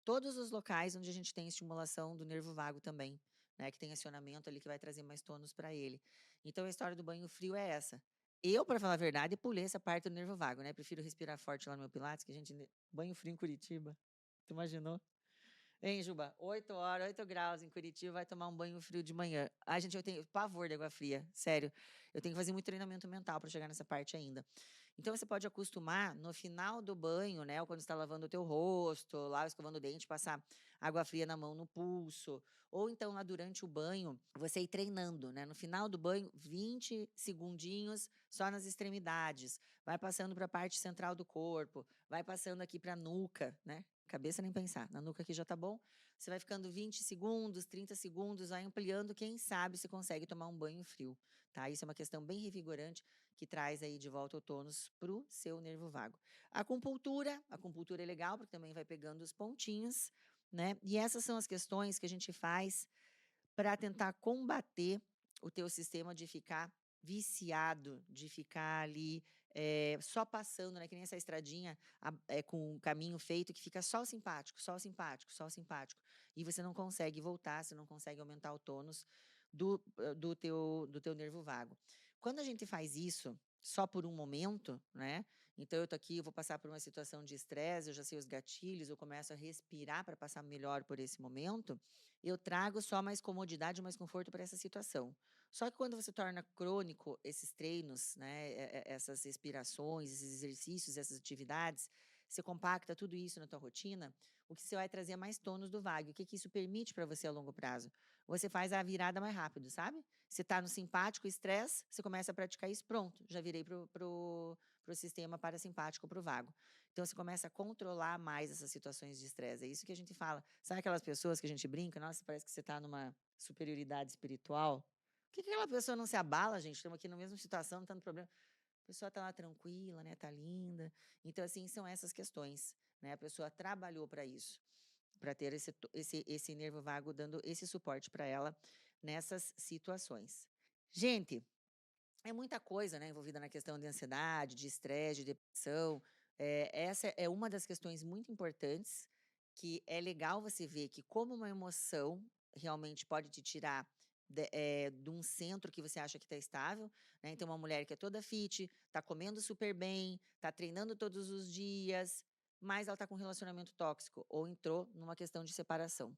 Todos os locais onde a gente tem estimulação do nervo vago também, né, que tem acionamento ali que vai trazer mais tônus para ele. Então a história do banho frio é essa. Eu, para falar a verdade, pulei essa parte do nervo vago, né? Prefiro respirar forte lá no meu Pilates, que a gente banho frio em Curitiba. Tu imaginou? Hein, Juba? 8 horas, 8 graus em Curitiba, vai tomar um banho frio de manhã. Ai, gente, eu tenho pavor de água fria, sério. Eu tenho que fazer muito treinamento mental para chegar nessa parte ainda. Então você pode acostumar no final do banho, né, ou quando está lavando o teu rosto, lá escovando o dente, passar água fria na mão, no pulso, ou então lá durante o banho, você ir treinando, né? No final do banho, 20 segundinhos só nas extremidades, vai passando para a parte central do corpo, vai passando aqui para a nuca, né? Cabeça nem pensar, na nuca aqui já tá bom. Você vai ficando 20 segundos, 30 segundos, vai ampliando, quem sabe você consegue tomar um banho frio, tá? Isso é uma questão bem revigorante que traz aí de volta o tônus pro seu nervo vago. A acupuntura é legal porque também vai pegando os pontinhos, né? E essas são as questões que a gente faz para tentar combater o teu sistema de ficar viciado, de ficar ali só passando, né? Que nem essa estradinha com o caminho feito que fica só o simpático, só o simpático, só o simpático. E você não consegue voltar, você não consegue aumentar o tônus do teu nervo vago. Quando a gente faz isso só por um momento, né? Então eu tô aqui, eu vou passar por uma situação de estresse, eu já sei os gatilhos, eu começo a respirar para passar melhor por esse momento, eu trago só mais comodidade, mais conforto para essa situação. Só que quando você torna crônico esses treinos, né, essas respirações, esses exercícios, essas atividades, você compacta tudo isso na tua rotina, o que você vai trazer é mais tônus do vago. O que isso permite para você a longo prazo? Você faz a virada mais rápido, sabe? Você está no simpático, estresse, você começa a praticar isso, pronto, já virei pro sistema parasimpático, pro vago. Então você começa a controlar mais essas situações de estresse. É isso que a gente fala. Sabe aquelas pessoas que a gente brinca? Nossa, parece que você está numa superioridade espiritual. Por que aquela pessoa não se abala, gente? Estamos aqui na mesma situação, não tendo problema. A pessoa está lá tranquila, né? Tá linda. Então, assim, são essas questões, né? A pessoa trabalhou para isso, para ter esse nervo vago dando esse suporte para ela nessas situações. Gente, é muita coisa, né, envolvida na questão de ansiedade, de estresse, de depressão. Essa é uma das questões muito importantes, que é legal você ver que como uma emoção realmente pode te tirar de um centro que você acha que está estável, né? Então, uma mulher que é toda fit, está comendo super bem, está treinando todos os dias, mas ela está com um relacionamento tóxico ou entrou numa questão de separação.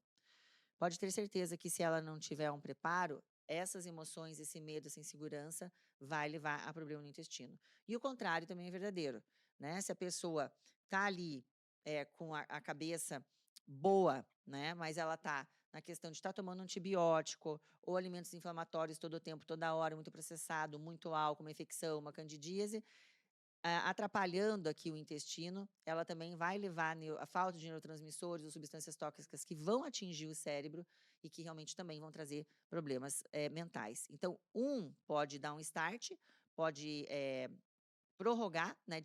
Pode ter certeza que se ela não tiver um preparo, essas emoções, esse medo, essa insegurança vai levar a problema no intestino. E o contrário também é verdadeiro, né? Se a pessoa tá ali com a cabeça boa, né? Mas ela tá na questão de estar tomando antibiótico ou alimentos inflamatórios todo o tempo, toda hora, muito processado, muito álcool, uma infecção, uma candidíase, atrapalhando aqui o intestino, ela também vai levar a falta de neurotransmissores ou substâncias tóxicas que vão atingir o cérebro e que realmente também vão trazer problemas mentais. Então, pode dar um start, pode prorrogar, né,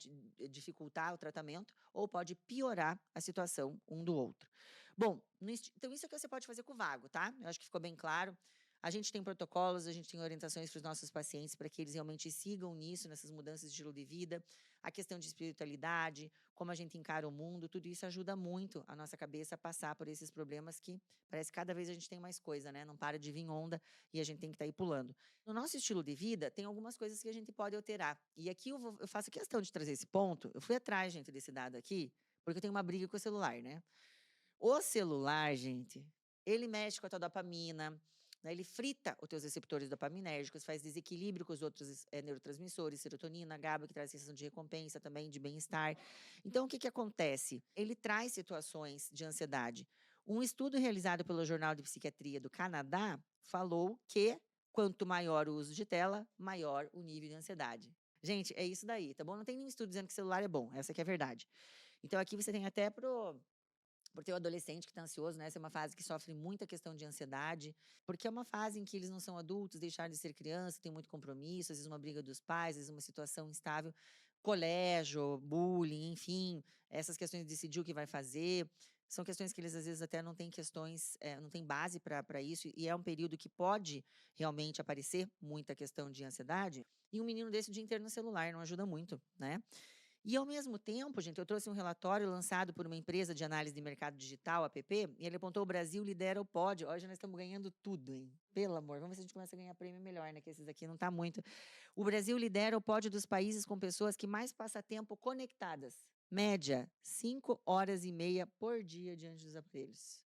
dificultar o tratamento, ou pode piorar a situação um do outro. Bom, então isso é o que você pode fazer com o vago, tá? Eu acho que ficou bem claro. A gente tem protocolos, a gente tem orientações para os nossos pacientes para que eles realmente sigam nisso, nessas mudanças de estilo de vida, a questão de espiritualidade, como a gente encara o mundo, tudo isso ajuda muito a nossa cabeça a passar por esses problemas que parece que cada vez a gente tem mais coisa, né? Não para de vir onda e a gente tem que estar aí pulando. No nosso estilo de vida, tem algumas coisas que a gente pode alterar. E aqui eu faço questão de trazer esse ponto. Eu fui atrás, gente, desse dado aqui, porque eu tenho uma briga com o celular, né? O celular, gente, ele mexe com a tua dopamina, né? Ele frita os teus receptores dopaminérgicos, faz desequilíbrio com os outros neurotransmissores, serotonina, GABA, que traz sensação de recompensa também, de bem-estar. Então, o que que acontece? Ele traz situações de ansiedade. Um estudo realizado pelo Jornal de Psiquiatria do Canadá falou que quanto maior o uso de tela, maior o nível de ansiedade. Gente, é isso daí, tá bom? Não tem nenhum estudo dizendo que celular é bom, essa que é a verdade. Então, aqui você tem até por ter o adolescente que está ansioso, né? Essa é uma fase que sofre muita questão de ansiedade, porque é uma fase em que eles não são adultos, deixaram de ser criança, tem muito compromisso, às vezes uma briga dos pais, às vezes uma situação instável, colégio, bullying, enfim, essas questões de decidir o que vai fazer. São questões que eles às vezes até não têm questões, não têm base para isso, e é um período que pode realmente aparecer muita questão de ansiedade. E um menino desse o dia inteiro no celular não ajuda muito, né? E ao mesmo tempo, gente, eu trouxe um relatório lançado por uma empresa de análise de mercado digital, app, e ele apontou: o Brasil lidera o pódio. Hoje nós estamos ganhando tudo, hein? Pelo amor, vamos ver se a gente começa a ganhar prêmio melhor, né? Que esses aqui não tá muito. O Brasil lidera o pódio dos países com pessoas que mais passam tempo conectadas. Média, 5 horas e meia por dia diante dos aparelhos.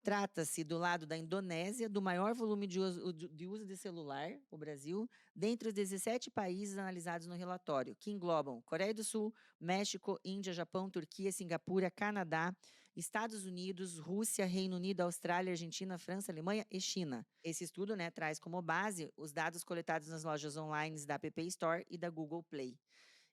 Trata-se, do lado da Indonésia, do maior volume de uso de celular, o Brasil, dentre os 17 países analisados no relatório, que englobam Coreia do Sul, México, Índia, Japão, Turquia, Singapura, Canadá, Estados Unidos, Rússia, Reino Unido, Austrália, Argentina, França, Alemanha e China. Esse estudo, né, traz como base os dados coletados nas lojas online da App Store e da Google Play.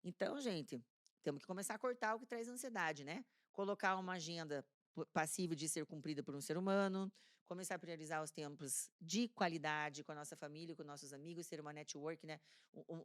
Então, gente, temos que começar a cortar o que traz ansiedade, né? Colocar uma agenda passível de ser cumprida por um ser humano, começar a priorizar os tempos de qualidade com a nossa família, com nossos amigos, ser uma network, né?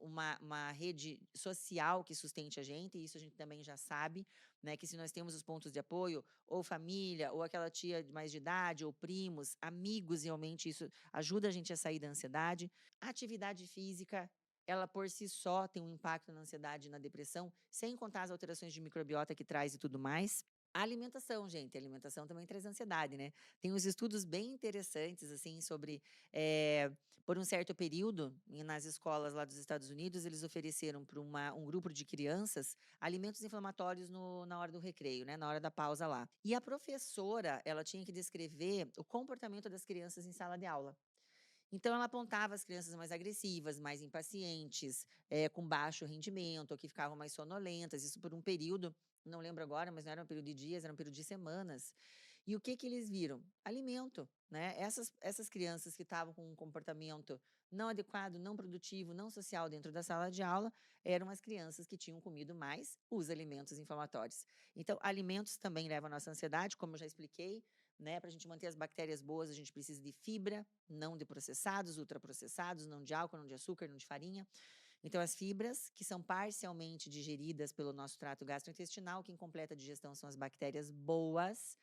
Uma rede social que sustente a gente, e isso a gente também já sabe, né? Que se nós temos os pontos de apoio, ou família, ou aquela tia de mais de idade, ou primos, amigos, realmente isso ajuda a gente a sair da ansiedade. Atividade física, ela por si só tem um impacto na ansiedade e na depressão, sem contar as alterações de microbiota que traz e tudo mais. A alimentação, gente, a alimentação também traz ansiedade, né? Tem uns estudos bem interessantes, assim, sobre, por um certo período, nas escolas lá dos Estados Unidos, eles ofereceram para um grupo de crianças alimentos inflamatórios na hora do recreio, né? Na hora da pausa lá. E a professora, ela tinha que descrever o comportamento das crianças em sala de aula. Então, ela apontava as crianças mais agressivas, mais impacientes, com baixo rendimento, ou que ficavam mais sonolentas, isso por um período, não lembro agora, mas não era um período de dias, era um período de semanas. E o que que eles viram? Alimento, né? Essas crianças que estavam com um comportamento não adequado, não produtivo, não social dentro da sala de aula, eram as crianças que tinham comido mais os alimentos inflamatórios. Então, alimentos também levam à nossa ansiedade, como eu já expliquei, né? Para a gente manter as bactérias boas, a gente precisa de fibra, não de processados, ultraprocessados, não de álcool, não de açúcar, não de farinha. Então, as fibras, que são parcialmente digeridas pelo nosso trato gastrointestinal, quem completa a digestão são as bactérias boas.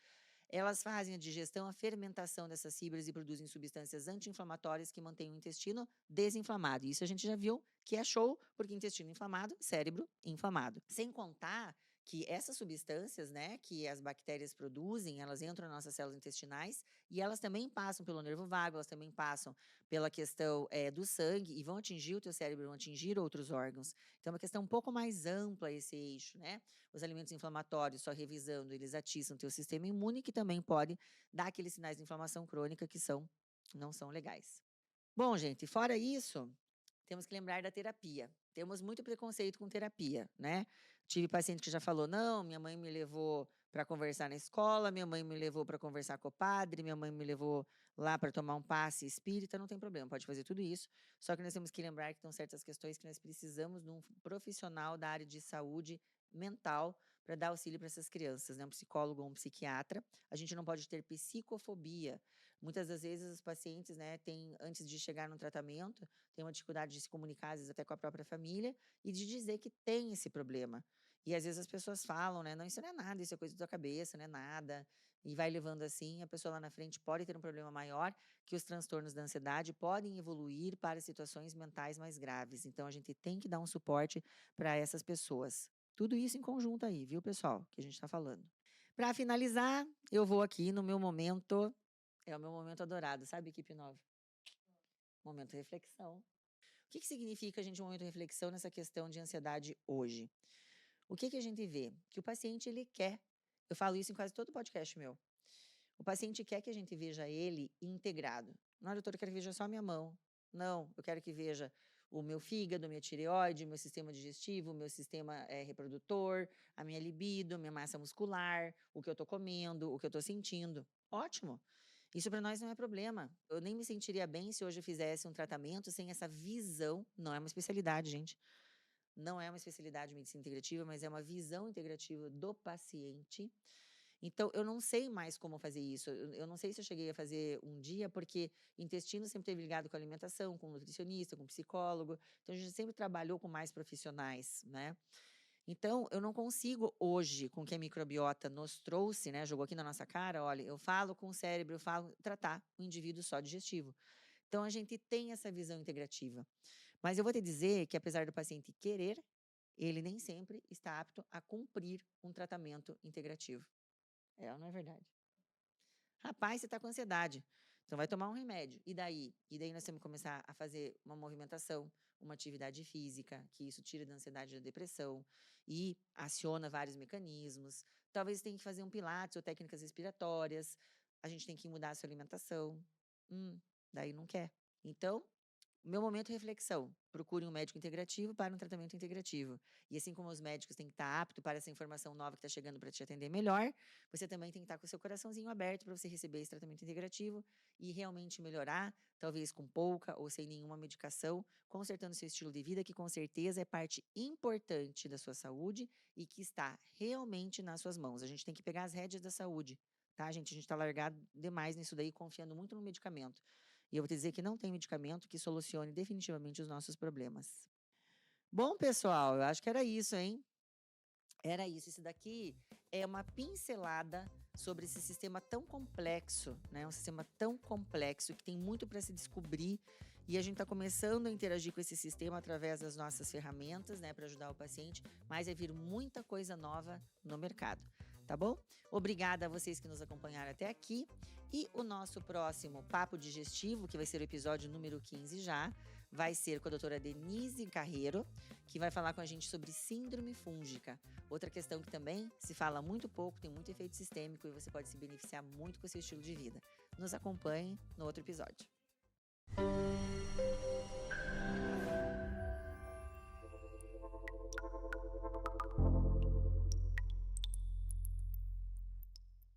Elas fazem a digestão, a fermentação dessas fibras e produzem substâncias anti-inflamatórias que mantêm o intestino desinflamado. Isso a gente já viu que é show, porque intestino inflamado, cérebro inflamado. Sem contar que essas substâncias, né, que as bactérias produzem, elas entram nas nossas células intestinais e elas também passam pelo nervo vago, elas também passam pela questão do sangue e vão atingir o teu cérebro, vão atingir outros órgãos. Então, é uma questão um pouco mais ampla esse eixo, né? Os alimentos inflamatórios, só revisando, eles atiçam o teu sistema imune, que também pode dar aqueles sinais de inflamação crônica que não são legais. Bom, gente, fora isso, temos que lembrar da terapia. Temos muito preconceito com terapia, né? Tive paciente que já falou: não, minha mãe me levou para conversar na escola, minha mãe me levou para conversar com o padre, minha mãe me levou lá para tomar um passe espírita, não tem problema, pode fazer tudo isso. Só que nós temos que lembrar que estão certas questões que nós precisamos de um profissional da área de saúde mental para dar auxílio para essas crianças, né? Um psicólogo ou um psiquiatra. A gente não pode ter psicofobia. Muitas das vezes os pacientes, né, antes de chegar no tratamento, tem uma dificuldade de se comunicar, às vezes até com a própria família, e de dizer que tem esse problema. E às vezes as pessoas falam, né, não, isso não é nada, isso é coisa da tua cabeça, não é nada. E vai levando assim, a pessoa lá na frente pode ter um problema maior, que os transtornos da ansiedade podem evoluir para situações mentais mais graves. Então a gente tem que dar um suporte para essas pessoas. Tudo isso em conjunto aí, viu, pessoal, que a gente está falando. Para finalizar, eu vou aqui no meu momento, é o meu momento adorado, sabe, equipe nova? Momento de reflexão. O que significa, gente, um momento de reflexão nessa questão de ansiedade hoje? O que a gente vê? Que o paciente, ele quer. Eu falo isso em quase todo podcast meu. O paciente quer que a gente veja ele integrado. Não, doutora, eu quero que veja só a minha mão. Não, eu quero que veja o meu fígado, minha tireoide, meu sistema digestivo, meu sistema reprodutor, a minha libido, minha massa muscular, o que eu estou comendo, o que eu estou sentindo. Ótimo. Isso para nós não é problema. Eu nem me sentiria bem se hoje eu fizesse um tratamento sem essa visão. Não é uma especialidade, gente. Não é uma especialidade de medicina integrativa, mas é uma visão integrativa do paciente. Então, eu não sei mais como fazer isso. Eu não sei se eu cheguei a fazer um dia, porque intestino sempre esteve ligado com alimentação, com nutricionista, com psicólogo. Então, a gente sempre trabalhou com mais profissionais, né? Então, eu não consigo hoje, com o que a microbiota nos trouxe, né? Jogou aqui na nossa cara, olha, eu falo com o cérebro, eu falo, tratar o indivíduo só digestivo. Então, a gente tem essa visão integrativa. Mas eu vou te dizer que, apesar do paciente querer, ele nem sempre está apto a cumprir um tratamento integrativo. É ou não é verdade? Rapaz, você está com ansiedade. Então vai tomar um remédio. E daí? E daí nós temos que começar a fazer uma movimentação, uma atividade física, que isso tira da ansiedade e da depressão e aciona vários mecanismos. Talvez tenha que fazer um pilates ou técnicas respiratórias. A gente tem que mudar a sua alimentação. Daí não quer. Então, meu momento de reflexão, procure um médico integrativo para um tratamento integrativo. E assim como os médicos têm que estar aptos para essa informação nova que está chegando para te atender melhor, você também tem que estar com o seu coraçãozinho aberto para você receber esse tratamento integrativo e realmente melhorar, talvez com pouca ou sem nenhuma medicação, consertando seu estilo de vida, que com certeza é parte importante da sua saúde e que está realmente nas suas mãos. A gente tem que pegar as rédeas da saúde, tá, gente? A gente está largado demais nisso daí, confiando muito no medicamento. E eu vou te dizer que não tem medicamento que solucione definitivamente os nossos problemas. Bom, pessoal, eu acho que era isso, hein? Era isso. Isso daqui é uma pincelada sobre esse sistema tão complexo, né? Um sistema tão complexo que tem muito para se descobrir e a gente está começando a interagir com esse sistema através das nossas ferramentas, né, para ajudar o paciente, mas vai vir muita coisa nova no mercado, tá bom? Obrigada a vocês que nos acompanharam até aqui e o nosso próximo Papo Digestivo, que vai ser o episódio número 15 já, vai ser com a doutora Denise Carreiro, que vai falar com a gente sobre síndrome fúngica. Outra questão que também se fala muito pouco, tem muito efeito sistêmico e você pode se beneficiar muito com o seu estilo de vida. Nos acompanhe no outro episódio.